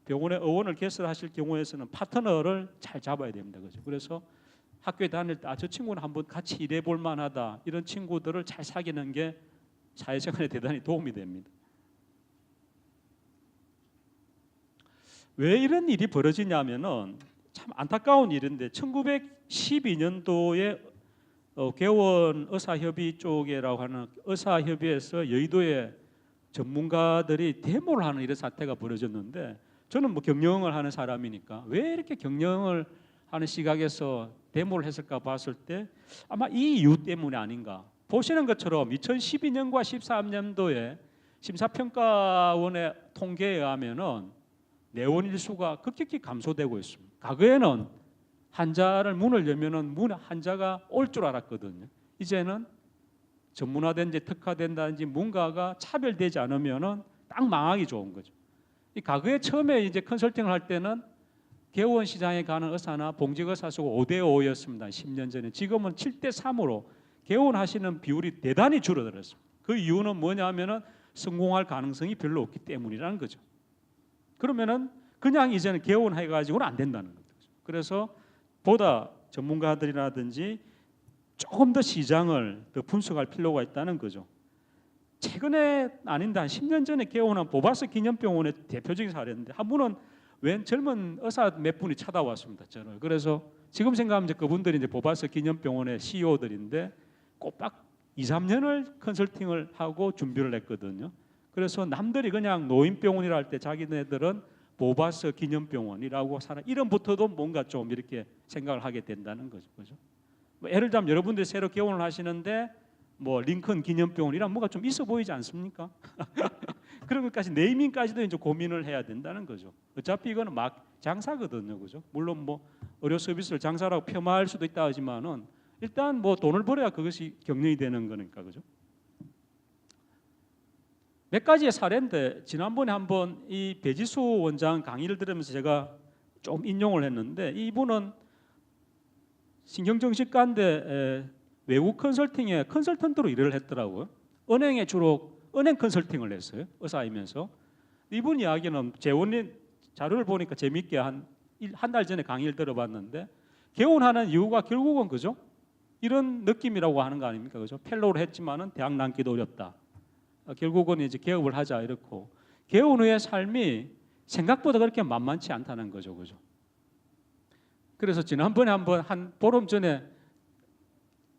병원의 의원을 개설하실 경우에서는 파트너를 잘 잡아야 됩니다. 그죠? 그래서 학교에 다닐 때 저 친구는 한번 같이 일해 볼 만하다, 이런 친구들을 잘 사귀는 게 사회생활에 대단히 도움이 됩니다. 왜 이런 일이 벌어지냐면은 참 안타까운 일인데, 1912년도에 개원 의사협의 쪽이라고 하는 의사협의회에서 여의도에 전문가들이 데모를 하는 이런 사태가 벌어졌는데, 저는 뭐 경영을 하는 사람이니까 왜 이렇게 경영을 하는 시각에서 데모를 했을까 봤을 때 아마 이 이유 때문이 아닌가. 보시는 것처럼 2012년과 13년도에 심사평가원의 통계에 의하면은 내원 일수가 급격히 감소되고 있습니다. 과거에는 환자를 문을 열면은 문에 환자가 올 줄 알았거든요. 이제는 전문화된지 특화된다든지 뭔가가 차별되지 않으면은 딱 망하기 좋은 거죠. 이 과거에 처음에 이제 컨설팅을 할 때는 개원 시장에 가는 의사나 봉직 의사 수가 5대 5였습니다. 10년 전에. 지금은 7대 3으로 개원하시는 비율이 대단히 줄어들었습니다. 그 이유는 뭐냐면은 성공할 가능성이 별로 없기 때문이라는 거죠. 그러면은 그냥 이제는 개원해 가지고는 안 된다는 거죠. 그래서 보다 전문가들이라든지 조금 더 시장을 더 분석할 필요가 있다는 거죠. 최근에 아닌데 한 10년 전에 개원한 보바스 기념병원의 대표적인 사례인데, 한 분은 웬 젊은 의사 몇 분이 찾아왔습니다, 저를. 그래서 지금 생각하면 이제 그분들이 이제 보바스 기념병원의 CEO들인데 꼬박 2, 3년을 컨설팅을 하고 준비를 했거든요. 그래서 남들이 그냥 노인병원이라 할 때 자기네들은 보바스 기념병원이라고 이름부터도 뭔가 좀 이렇게 생각을 하게 된다는 거죠. 그죠? 뭐 예를 들면 여러분들이 새로 개원을 하시는데 뭐 링컨 기념병원이랑 뭐가 좀 있어 보이지 않습니까? 그런 것까지 네이밍까지도 이제 고민을 해야 된다는 거죠. 어차피 이거는 막 장사거든요, 그죠? 물론 뭐 의료 서비스를 장사라고 폄하할 수도 있다 하지만은 일단 뭐 돈을 벌어야 그것이 경영이 되는 거니까, 그죠? 몇 가지의 사례인데, 지난번에 한번 이 배지수 원장 강의를 들으면서 제가 좀 인용을 했는데, 이분은 신경정신과인데 외국 컨설팅에 컨설턴트로 일을 했더라고요. 은행에 주로 은행 컨설팅을 했어요, 의사이면서. 이분 이야기는 재원님 자료를 보니까 재밌게 한 달 전에 강의를 들어봤는데, 개원하는 이유가 결국은 그죠? 이런 느낌이라고 하는 거 아닙니까, 그죠? 펠로우를 했지만은 대학 남기도 어렵다. 결국은 이제 개업을 하자 이렇고, 개원 후의 삶이 생각보다 그렇게 만만치 않다는 거죠, 그죠? 그래서 지난번에 한 보름 전에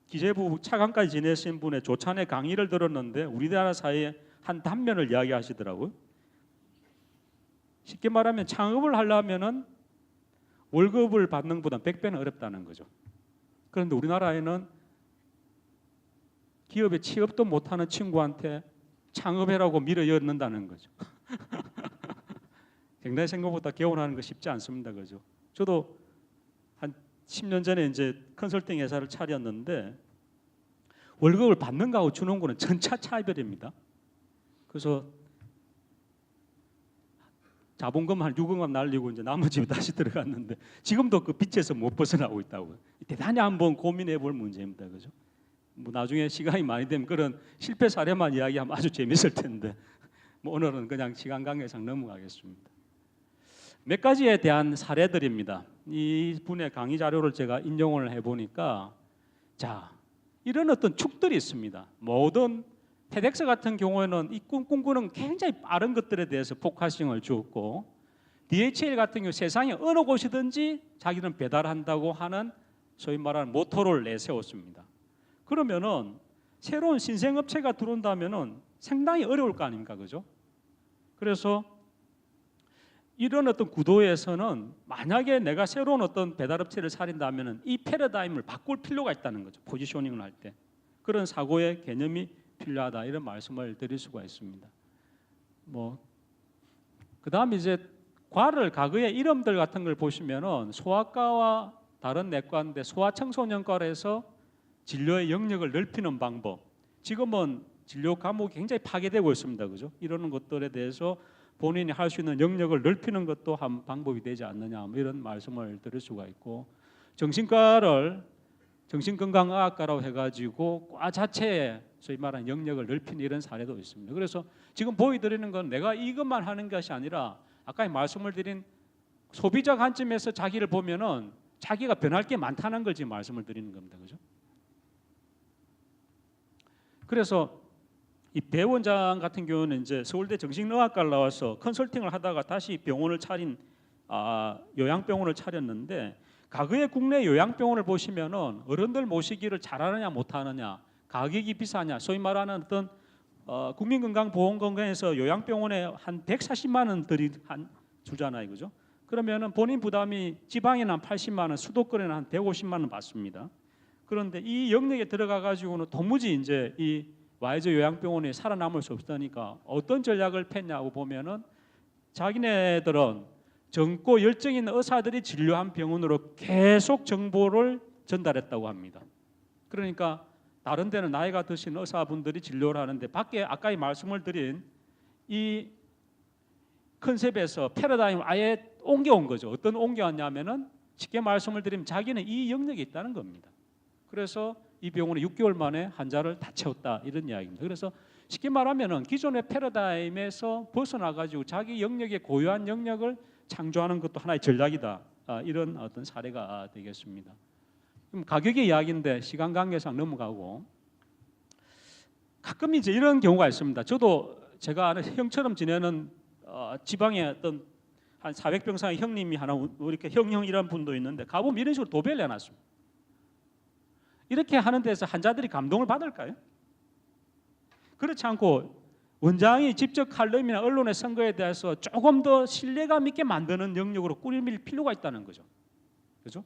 기재부 차관까지 지내신 분의 조찬의 강의를 들었는데, 우리나라 사회의 한 단면을 이야기하시더라고요. 쉽게 말하면 창업을 하려면은 월급을 받는 것보다 100배는 어렵다는 거죠. 그런데 우리나라에는 기업에 취업도 못하는 친구한테 창업해라고 밀어넣는다는 거죠. 굉장히 생각보다 개원하는 거 쉽지 않습니다, 그죠? 저도 한 10년 전에 이제 컨설팅 회사를 차렸는데 월급을 받는 거하고 주는 거는 천차 차이별입니다. 그래서 자본금 한 6억만 날리고 이제 나머지 다시 들어갔는데, 지금도 그 빚에서 못 벗어나고 있다고요. 대단히 한번 고민해 볼 문제입니다, 그죠? 뭐 나중에 시간이 많이 되면 그런 실패 사례만 이야기하면 아주 재밌을 텐데, 뭐 오늘은 그냥 시간 관계상 넘어가겠습니다. 몇 가지에 대한 사례들입니다. 이 분의 강의 자료를 제가 인용을 해보니까, 자, 이런 어떤 축들이 있습니다. 모든 테덱스 같은 경우에는 이 꿈꾸는 굉장히 빠른 것들에 대해서 포커싱을 주었고, DHL 같은 경우 세상에 어느 곳이든지 자기는 배달한다고 하는 소위 말하는 모토를 내세웠습니다. 그러면은 새로운 신생업체가 들어온다면은 상당히 어려울 거 아닙니까, 그죠? 그래서 이런 어떤 구도에서는 만약에 내가 새로운 어떤 배달업체를 차린다면은 이 패러다임을 바꿀 필요가 있다는 거죠. 포지셔닝을 할 때 그런 사고의 개념이 필요하다, 이런 말씀을 드릴 수가 있습니다. 뭐 그다음 이제 과를 과거의 이름들 같은 걸 보시면은 소아과와 다른 내과인데, 소아청소년과에서 진료의 영역을 넓히는 방법, 지금은 진료 과목이 굉장히 파괴되고 있습니다, 그죠? 이러는 것들에 대해서 본인이 할 수 있는 영역을 넓히는 것도 한 방법이 되지 않느냐, 뭐 이런 말씀을 드릴 수가 있고, 정신과를 정신건강의학과라고 해가지고 과 자체에 소위 말하는 영역을 넓히는 이런 사례도 있습니다. 그래서 지금 보여드리는 건 내가 이것만 하는 것이 아니라 아까 말씀을 드린 소비자 관점에서 자기를 보면은 자기가 변할 게 많다는 걸 지금 말씀을 드리는 겁니다. 그죠? 그래서 이 배 원장 같은 경우는 이제 서울대 정신의학과를 나와서 컨설팅을 하다가 다시 병원을 차린 요양병원을 차렸는데, 과거의 국내 요양병원을 보시면은 어른들 모시기를 잘하느냐 못하느냐, 가격이 비싸냐, 소위 말하는 어떤 국민건강보험공단에서 요양병원에 한 140만 원 주잖아요, 그죠? 그러면은 본인 부담이 지방에는 한 80만 원, 수도권에는 한 150만 원 받습니다. 그런데 이 영역에 들어가 가지고는 도무지 이제 이 와이즈 요양병원에 살아남을 수 없으니까 어떤 전략을 폈냐고 보면은 자기네들은 젊고 열정 있는 의사들이 진료한 병원으로 계속 정보를 전달했다고 합니다. 그러니까 다른 데는 나이가 드신 의사분들이 진료를 하는데 밖에 아까 말씀을 드린 이 컨셉에서 패러다임을 아예 옮겨온 거죠. 어떤 옮겨왔냐면은 쉽게 말씀을 드리면 자기는 이 영역에 있다는 겁니다. 그래서 이 병원에 6개월 만에 환자를 다 채웠다 이런 이야기입니다. 그래서 쉽게 말하면은 기존의 패러다임에서 벗어나 가지고 자기 영역의 고유한 영역을 창조하는 것도 하나의 전략이다. 이런 어떤 사례가 되겠습니다. 그럼 가격의 이야기인데 시간 관계상 넘어가고, 가끔 이제 이런 경우가 있습니다. 저도 제가 아는 형처럼 지내는 지방에 어떤 한 400병상의 형님이 하나, 이렇게 형 이런 분도 있는데 가보면 이런 식으로 도배를 해놨습니다. 이렇게 하는 데서 환자들이 감동을 받을까요? 그렇지 않고 원장이 직접 칼럼이나 언론의 선거에 대해서 조금 더 신뢰감 있게 만드는 영역으로 꾸밀 필요가 있다는 거죠. 그죠?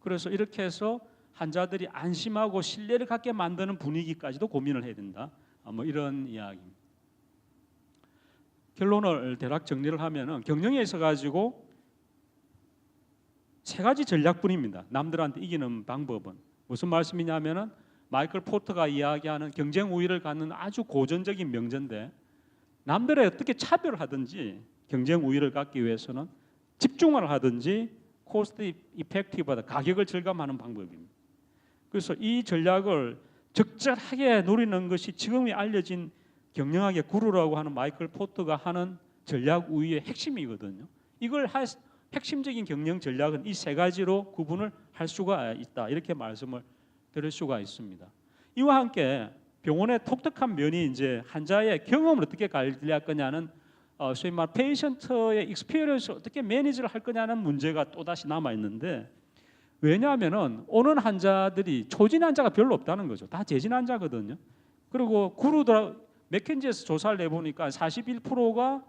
그래서 이렇게 해서 환자들이 안심하고 신뢰를 갖게 만드는 분위기까지도 고민을 해야 된다. 뭐 이런 이야기입니다. 결론을 대략 정리를 하면은 경영에 있어 가지고 세 가지 전략뿐입니다. 남들한테 이기는 방법은 무슨 말씀이냐면은 마이클 포터가 이야기하는 경쟁 우위를 갖는 아주 고전적인 명제인데, 남들에 어떻게 차별하든지 경쟁 우위를 갖기 위해서는 집중을 하든지 코스트 이펙티브하다, 가격을 절감하는 방법입니다. 그래서 이 전략을 적절하게 누리는 것이 지금이 알려진 경영학의 구루라고 하는 마이클 포터가 하는 전략 우위의 핵심이거든요. 이걸 핵심적인 경영 전략은 이 세 가지로 구분을 할 수가 있다. 이렇게 말씀을 드릴 수가 있습니다. 이와 함께 병원의 독특한 면이 이제 환자의 경험을 어떻게 관리할 거냐는 소위 말 페이션트의 익스피리언스를 어떻게 매니지를 할 거냐는 문제가 또다시 남아 있는데, 왜냐하면은 오는 환자들이 초진 환자가 별로 없다는 거죠. 다 재진 환자거든요. 그리고 구루들 맥켄지에서 조사를 내보니까 41%가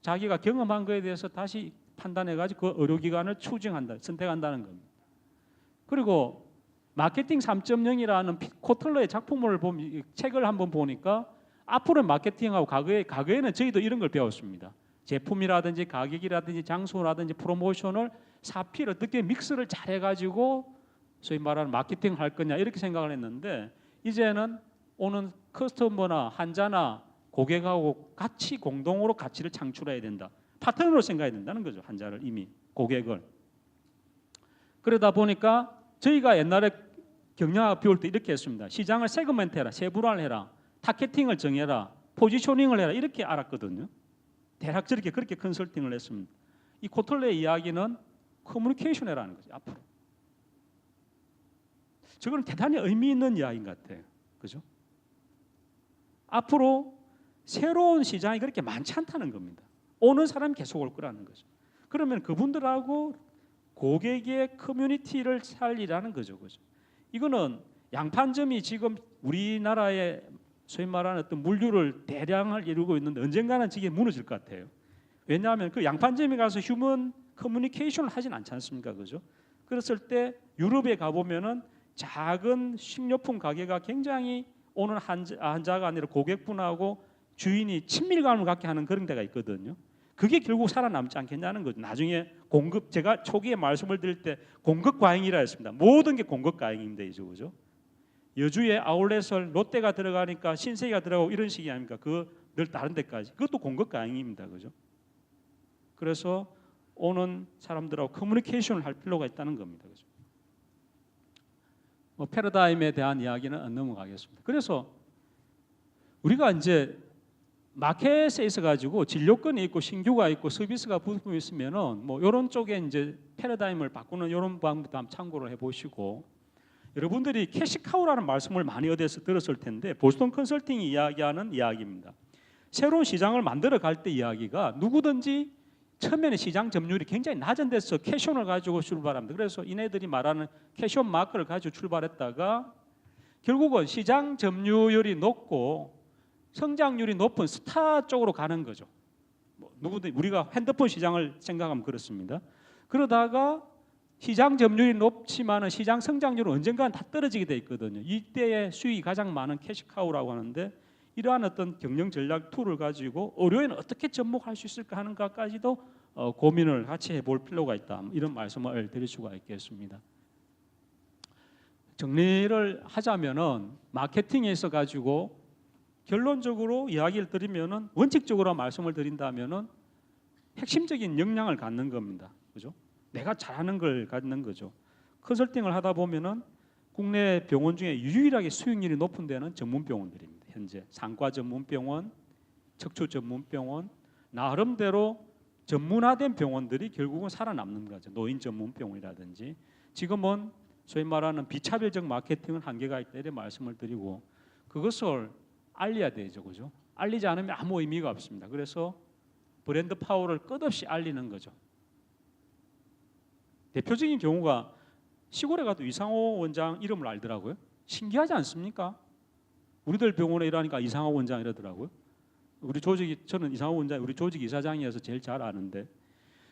자기가 경험한 것에 대해서 다시 판단해가지고 그 의료기관을 추진한다, 선택한다는 겁니다. 그리고 마케팅 3.0이라는 코틀러의 작품을 보면, 책을 한번 보니까 앞으로의 마케팅하고 과거에는 저희도 이런 걸 배웠습니다. 제품이라든지 가격이라든지 장소라든지 프로모션을 4P를 어떻게 믹스를 잘 해가지고 소위 말하는 마케팅을 할 거냐 이렇게 생각을 했는데, 이제는 오는 커스터머나 환자나 고객하고 같이 공동으로 가치를 창출해야 된다. 파트너로 생각해야 된다는 거죠. 환자를 이미 고객을. 그러다 보니까 저희가 옛날에 경영학 배울 때 이렇게 했습니다. 시장을 세그멘트해라, 세분화를 해라, 타겟팅을 정해라, 포지셔닝을 해라 이렇게 알았거든요. 대략 저렇게 그렇게 컨설팅을 했습니다. 이 코틀러의 이야기는 커뮤니케이션 해라는 거죠. 앞으로. 저거는 대단히 의미 있는 이야기인 것 같아요. 그죠? 앞으로 새로운 시장이 그렇게 많지 않다는 겁니다. 오는 사람이 계속 올 거라는 거죠. 그러면 그분들하고 고객의 커뮤니티를 살리라는 거죠. 그죠? 이거는 양판점이 지금 우리나라의 소위 말하는 어떤 물류를 대량을 이루고 있는데 언젠가는 이게 무너질 것 같아요. 왜냐하면 그 양판점에 가서 휴먼 커뮤니케이션을 하진 않지 않습니까? 그죠? 그랬을 때 유럽에 가보면은 작은 식료품 가게가 굉장히 오는 환자가 아니라 고객분하고 주인이 친밀감을 갖게 하는 그런 데가 있거든요. 그게 결국 살아남지 않겠냐는 거죠. 나중에 공급, 제가 초기에 말씀을 드릴 때 공급 과잉이라 했습니다. 모든 게 공급 과잉인데 이죠, 그죠? 여주에 아울렛을 롯데가 들어가니까 신세계가 들어가고 이런 식이 아닙니까? 그 늘 다른 데까지. 그것도 공급 과잉입니다, 그죠? 그래서 오는 사람들하고 커뮤니케이션을 할 필요가 있다는 겁니다, 그죠? 패러다임에 대한 이야기는 안 넘어가겠습니다. 그래서 우리가 이제 마켓에 있어 가지고 진료권이 있고 신규가 있고 서비스가 붙고 있으면은 뭐 이런 쪽에 이제 패러다임을 바꾸는 이런 방법도 한번 참고를 해보시고, 여러분들이 캐시카우라는 말씀을 많이 어디서 들었을 텐데 보스턴 컨설팅이 이야기하는 이야기입니다. 새로운 시장을 만들어 갈 때 이야기가 누구든지 처음에는 시장 점유율이 굉장히 낮은 데서 캐시온을 가지고 출발합니다. 그래서 이네들이 말하는 캐시온 마크를 가지고 출발했다가 결국은 시장 점유율이 높고 성장률이 높은 스타 쪽으로 가는 거죠. 누구든 우리가 핸드폰 시장을 생각하면 그렇습니다. 그러다가 시장 점유율이 높지만은 시장 성장률은 언젠가는 다 떨어지게 돼 있거든요. 이때의 수익이 가장 많은 캐시카우라고 하는데, 이러한 어떤 경영 전략 툴을 가지고 의료에는 어떻게 접목할 수 있을까 하는 것까지도 고민을 같이 해볼 필요가 있다. 이런 말씀을 드릴 수가 있겠습니다. 정리를 하자면은 마케팅에 있어 가지고 결론적으로 이야기를 드리면은, 원칙적으로 말씀을 드린다면은 핵심적인 역량을 갖는 겁니다. 그죠? 내가 잘하는 걸 갖는 거죠. 컨설팅을 하다 보면은 국내 병원 중에 유일하게 수익률이 높은 데는 전문 병원들입니다. 현재 상과 전문 병원, 척추 전문 병원, 나름대로 전문화된 병원들이 결국은 살아남는 거죠. 노인 전문 병원이라든지. 지금은 소위 말하는 비차별적 마케팅은 한계가 있다 이런 말씀을 드리고, 그것을 알려야 되죠, 그죠? 알리지 않으면 아무 의미가 없습니다. 그래서 브랜드 파워를 끝없이 알리는 거죠. 대표적인 경우가 시골에 가도 이상호 원장 이름을 알더라고요. 신기하지 않습니까? 우리들 병원에 일하니까 이상호 원장 이러더라고요. 우리 조직이, 저는 이상호 원장 우리 조직 이사장이어서 제일 잘 아는데,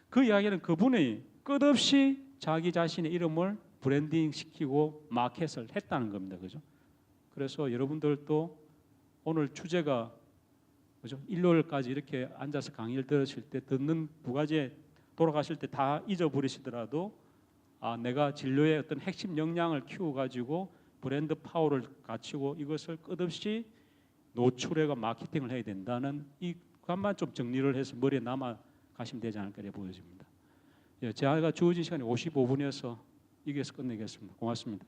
그 이야기는 그분이 끝없이 자기 자신의 이름을 브랜딩 시키고 마켓을 했다는 겁니다. 그죠? 그래서 여러분들도 오늘 주제가 그죠? 일요일까지 이렇게 앉아서 강의를 들으실 때 듣는 두 가지에 돌아가실 때 다 잊어버리시더라도, 내가 진료의 어떤 핵심 역량을 키워가지고 브랜드 파워를 갖추고 이것을 끝없이 노출해가 마케팅을 해야 된다는 이 것만 좀 정리를 해서 머리에 남아 가시면 되지 않을까 보여집니다. 제가 주어진 시간이 55분이어서 여기서 끝내겠습니다. 고맙습니다.